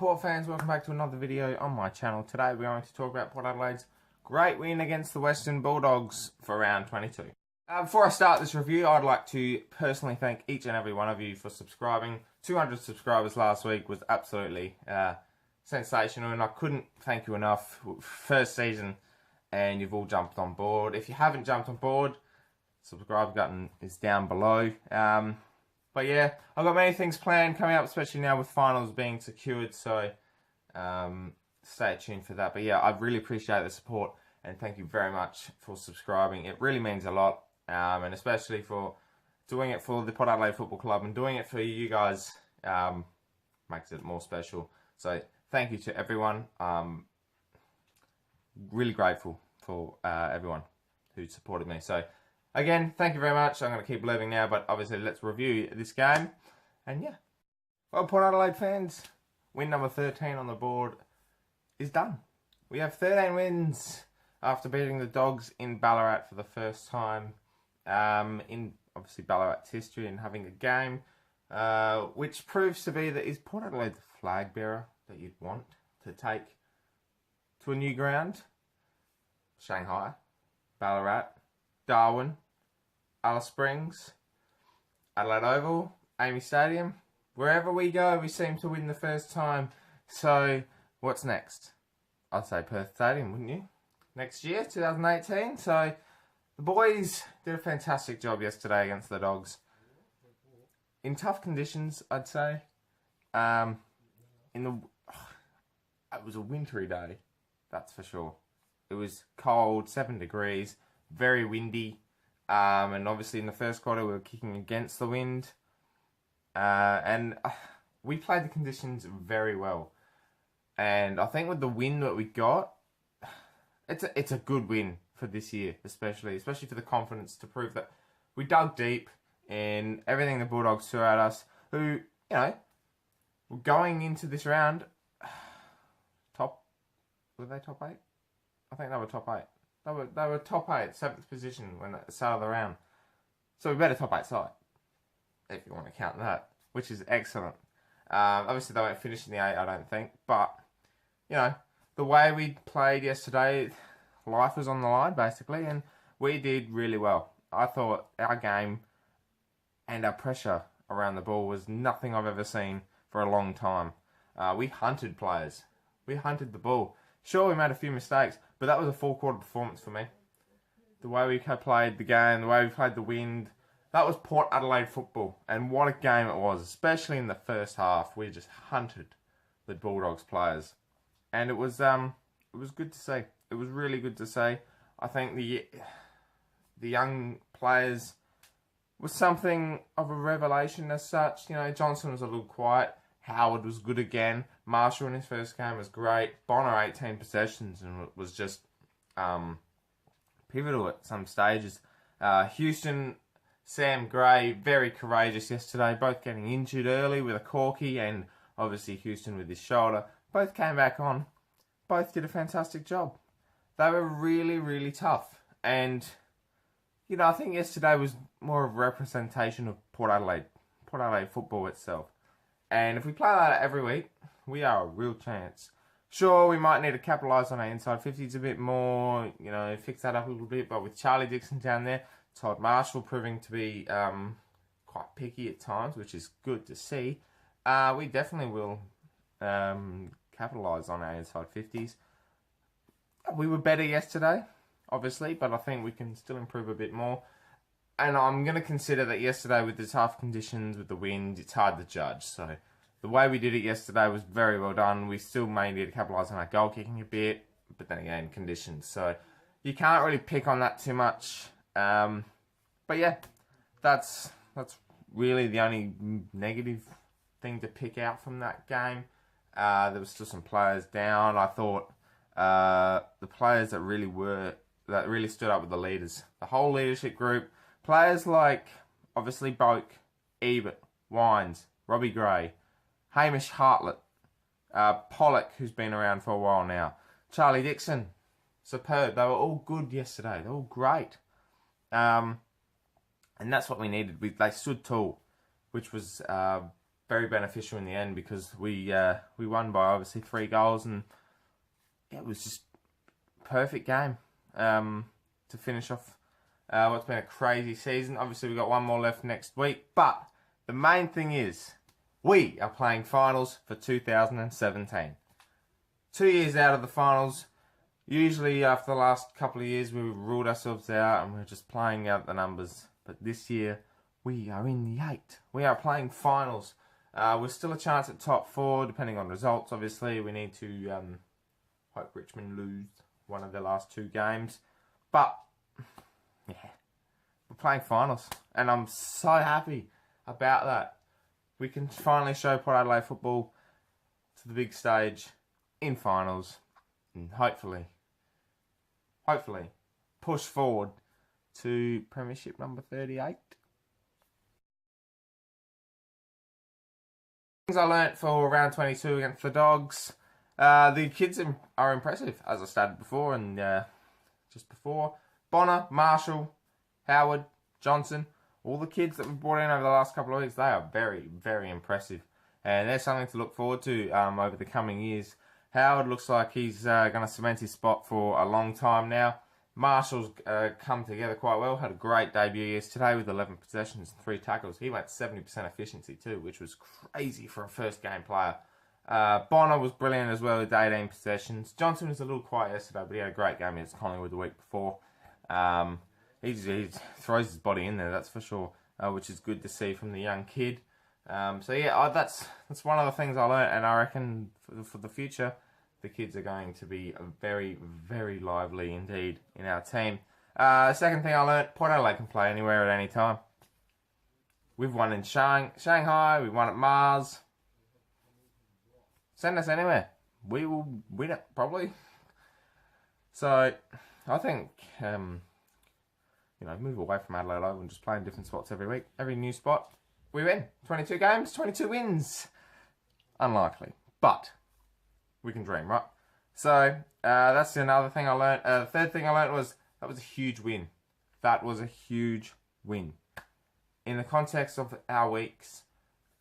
Port fans, welcome back to another video on my channel. Today we're going to talk about Port Adelaide's great win against the Western Bulldogs for round 22. Before I start this review, I'd like to personally thank each and every one of you for subscribing. 200 subscribers last week was absolutely sensational, and I couldn't thank you enough. First season and you've all jumped on board. If you haven't jumped on board, subscribe button is down below. But yeah, I've got many things planned coming up, especially now with finals being secured, so stay tuned for that. But yeah, I really appreciate the support, and thank you very much for subscribing. It really means a lot, and especially for doing it for the Port Adelaide Football Club and doing it for you guys makes it more special. So thank you to everyone. Really grateful for everyone who supported me. So again, thank you very much. I'm going to keep living now, but obviously let's review this game. And yeah, well, Port Adelaide fans, win number 13 on the board is done. We have 13 wins after beating the Dogs in Ballarat for the first time in obviously Ballarat's history, and having a game which proves to be that is Port Adelaide the flag bearer that you'd want to take to a new ground. Shanghai, Ballarat, Darwin, Alice Springs, Adelaide Oval, Amy Stadium. Wherever we go, we seem to win the first time. So, what's next? I'd say Perth Stadium, wouldn't you? Next year, 2018. So, the boys did a fantastic job yesterday against the Dogs. In tough conditions, I'd say. It was a wintry day, that's for sure. It was cold, 7 degrees, very windy. And obviously in the first quarter we were kicking against the wind. And we played the conditions very well. And I think with the win that we got, it's a good win for this year, especially for the confidence to prove that we dug deep in everything the Bulldogs threw at us, who, you know, were going into this round, were they top 8? I think they were top 8. They were top 8, 7th position when at the start of the round. So we better top 8 side, if you want to count that, which is excellent. Obviously they won't finish in the 8, I don't think, but you know, the way we played yesterday, life was on the line basically, and we did really well. I thought our game and our pressure around the ball was nothing I've ever seen for a long time. We hunted players. We hunted the ball. Sure, we made a few mistakes, but that was a full quarter performance for me. The way we played the game, the way we played the wind, that was Port Adelaide football. And what a game it was, especially in the first half. We just hunted the Bulldogs players. And it was good to see. It was really good to see. I think the young players was something of a revelation as such. You know, Johnson was a little quiet. Howard was good again. Marshall in his first game was great. Bonner 18 possessions and was just pivotal at some stages. Houston, Sam Gray, very courageous yesterday. Both getting injured early with a corky, and obviously Houston with his shoulder. Both came back on. Both did a fantastic job. They were really, really tough. And, you know, I think yesterday was more of a representation of Port Adelaide football itself. And if we play like that every week, we are a real chance. Sure, we might need to capitalise on our inside 50s a bit more, you know, fix that up a little bit. But with Charlie Dixon down there, Todd Marshall proving to be quite picky at times, which is good to see, we definitely will capitalise on our inside 50s. We were better yesterday, obviously, but I think we can still improve a bit more. And I'm going to consider that yesterday with the tough conditions, with the wind, it's hard to judge. So the way we did it yesterday was very well done. We still may need to capitalise on our goal kicking a bit, but then again, conditions. So you can't really pick on that too much. But yeah, that's really the only negative thing to pick out from that game. There was still some players down. I thought the players that really stood up with the leaders, the whole leadership group. Players like, obviously, Boak, Ebert, Wines, Robbie Gray, Hamish Hartlett, Pollock, who's been around for a while now, Charlie Dixon, superb. They were all good yesterday. They were all great. And that's what we needed. They stood tall, which was very beneficial in the end because we won by obviously 3 goals, and it was just a perfect game to finish off what's been a crazy season. Obviously, we've got one more left next week, but the main thing is we are playing finals for 2017. 2 years out of the finals. Usually after the last couple of years we ruled ourselves out and we're just playing out the numbers. But this year we are in the 8. We are playing finals. We're still a chance at top 4 depending on results. Obviously we need to hope Richmond lose one of their last 2 games. But yeah, we're playing finals and I'm so happy about that. We can finally show Port Adelaide football to the big stage in finals and hopefully push forward to Premiership number 38. Things I learnt for round 22 against the Dogs. The kids are impressive, as I stated before and just before. Bonner, Marshall, Howard, Johnson, all the kids that we've brought in over the last couple of weeks, they are very, very impressive. And there's something to look forward to over the coming years. Howard looks like he's going to cement his spot for a long time now. Marshall's come together quite well. Had a great debut yesterday with 11 possessions and 3 tackles. He went 70% efficiency too, which was crazy for a first game player. Bonner was brilliant as well with 18 possessions. Johnson was a little quiet yesterday, but he had a great game against Collingwood the week before. He throws his body in there, that's for sure, which is good to see from the young kid. So yeah, that's one of the things I learned, and I reckon for the future, the kids are going to be very, very lively indeed in our team. Second thing I learned, Port Adelaide can play anywhere at any time. We've won in Shanghai, we've won at Mars. Send us anywhere. We will win it, probably. So, I think, move away from Adelaide Oval and just play in different spots every week. Every new spot, we win. 22 games, 22 wins. Unlikely, but we can dream, right? So, that's another thing I learned. The third thing I learned was that was a huge win. That was a huge win. In the context of our weeks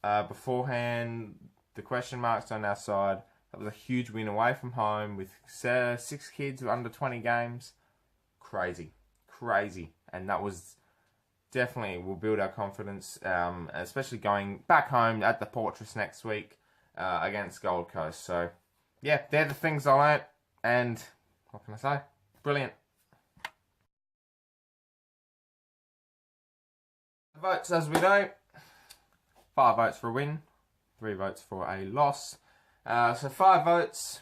beforehand, the question marks on our side, that was a huge win away from home with 6 kids under 20 games. Crazy. And that was definitely will build our confidence, especially going back home at the Fortress next week against Gold Coast. So, yeah, they're the things I learnt, and what can I say? Brilliant. The votes, as we know, 5 votes for a win, 3 votes for a loss. So 5 votes.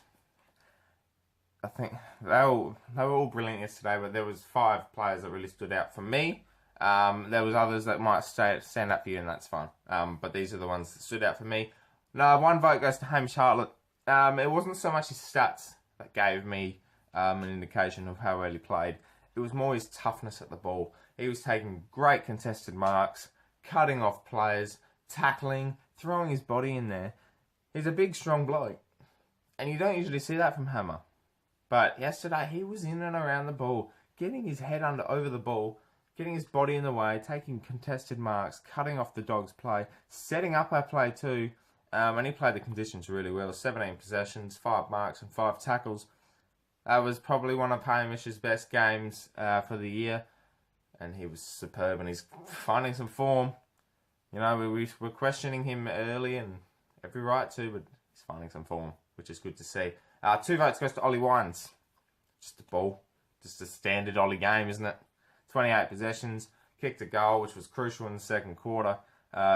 I think they were all brilliant yesterday, but there was 5 players that really stood out for me. There was others that might stand up for you, and that's fine. But these are the ones that stood out for me. Now, 1 vote goes to Hamish Hartlett. It wasn't so much his stats that gave me an indication of how well he played. It was more his toughness at the ball. He was taking great contested marks, cutting off players, tackling, throwing his body in there. He's a big, strong bloke. And you don't usually see that from Hammer. But yesterday, he was in and around the ball, getting his head over the ball, getting his body in the way, taking contested marks, cutting off the Dogs' play, setting up our play too. And he played the conditions really well. 17 possessions, 5 marks and 5 tackles. That was probably one of Hamish's best games for the year. And he was superb, and he's finding some form. You know, we were questioning him early, and every right to, but he's finding some form, which is good to see. 2 votes goes to Ollie Wines. Just a ball. Just a standard Ollie game, isn't it? 28 possessions. Kicked a goal, which was crucial in the second quarter.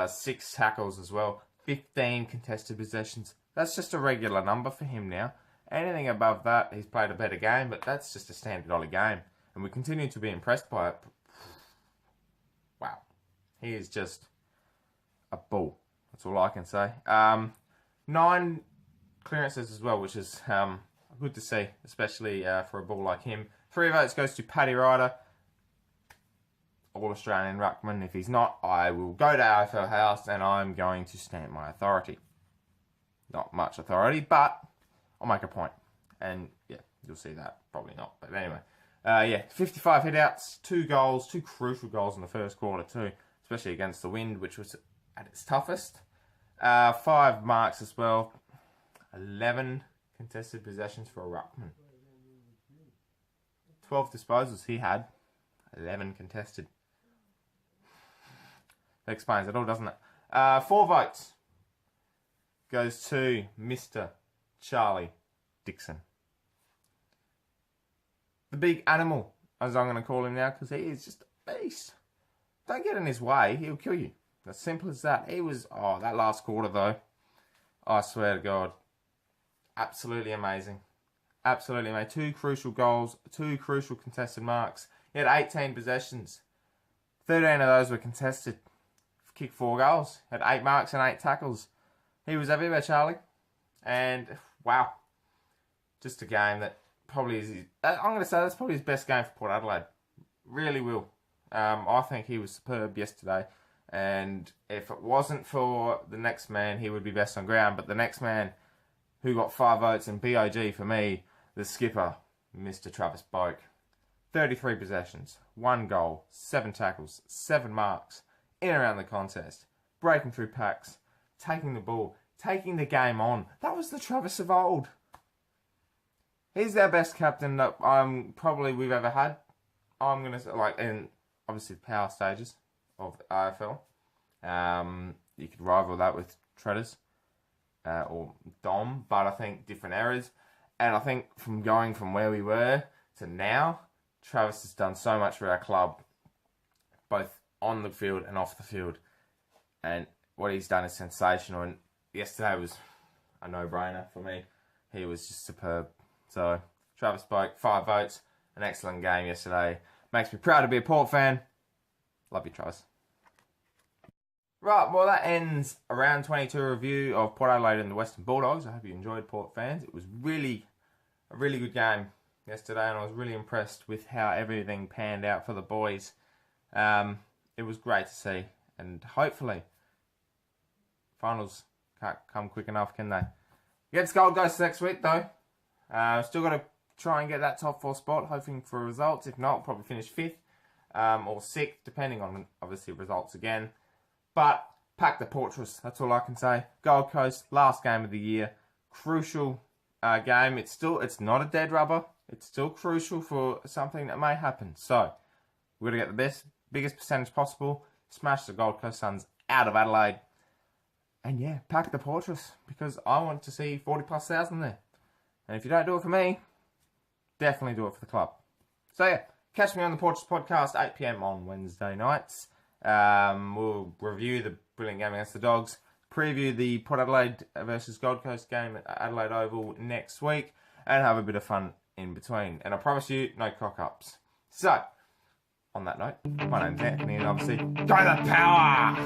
6 tackles as well. 15 contested possessions. That's just a regular number for him now. Anything above that, he's played a better game, but that's just a standard Ollie game. And we continue to be impressed by it. Wow. He is just a bull. That's all I can say. 9 clearances as well, which is good to see, especially for a bull like him. 3 votes goes to Paddy Ryder. All-Australian ruckman. If he's not, I will go to AFL House and I'm going to stamp my authority. Not much authority, but I'll make a point. And yeah, you'll see that. Probably not, but anyway. Yeah, 55 hit-outs, 2 goals, 2 crucial goals in the first quarter too, especially against the Wind, which was at its toughest. 5 marks as well. 11 contested possessions for a ruckman. 12 disposals he had. 11 contested. That explains it all, doesn't it? 4 votes goes to Mr. Charlie Dixon. The big animal, as I'm going to call him now, because he is just a beast. Don't get in his way, he'll kill you. As simple as that. He was, that last quarter though, I swear to God, absolutely amazing. Absolutely amazing. 2 crucial goals, 2 crucial contested marks. He had 18 possessions. 13 of those were contested. Kicked 4 goals. Had 8 marks and 8 tackles. He was everywhere, Charlie. And, wow. Just a game that probably is... I'm going to say that's probably his best game for Port Adelaide. Really will. I think he was superb yesterday. And if it wasn't for the next man, he would be best on ground. But the next man who got 5 votes and BOG for me, the skipper, Mr. Travis Boak. 33 possessions, 1 goal, 7 tackles, 7 marks, in and around the contest, breaking through packs, taking the ball, taking the game on. That was the Travis of old. He's our best captain that we've ever had. I'm going to say, like, in obviously the power stages of the AFL. You could rival that with Treaders or Dom, but I think different eras. And I think from going from where we were to now, Travis has done so much for our club, both on the field and off the field. And what he's done is sensational. And yesterday was a no-brainer for me. He was just superb. So, Travis Boak, 5 votes. An excellent game yesterday. Makes me proud to be a Port fan. Love you, Travis. Right, well, that ends a round 22 review of Port Adelaide and the Western Bulldogs. I hope you enjoyed, Port fans. It was really a really good game yesterday, and I was really impressed with how everything panned out for the boys. It was great to see, and hopefully finals can't come quick enough, can they? Against Gold Coast next week, though. Still got to try and get that top 4 spot, hoping for results. If not, probably finish 5th or 6th, depending on, obviously, results again. But pack the Portress, that's all I can say. Gold Coast, last game of the year. Crucial game. It's not a dead rubber. It's still crucial for something that may happen. So, we've got to get the biggest percentage possible. Smash the Gold Coast Suns out of Adelaide. And yeah, pack the Portress, because I want to see 40+ thousand there. And if you don't do it for me, definitely do it for the club. So yeah, catch me on the Portress podcast, 8 PM on Wednesday nights. We'll review the brilliant game against the Dogs, preview the Port Adelaide versus Gold Coast game at Adelaide Oval next week, and have a bit of fun in between. And I promise you, no cock-ups. So, on that note, my name's Anthony, and obviously, go the power!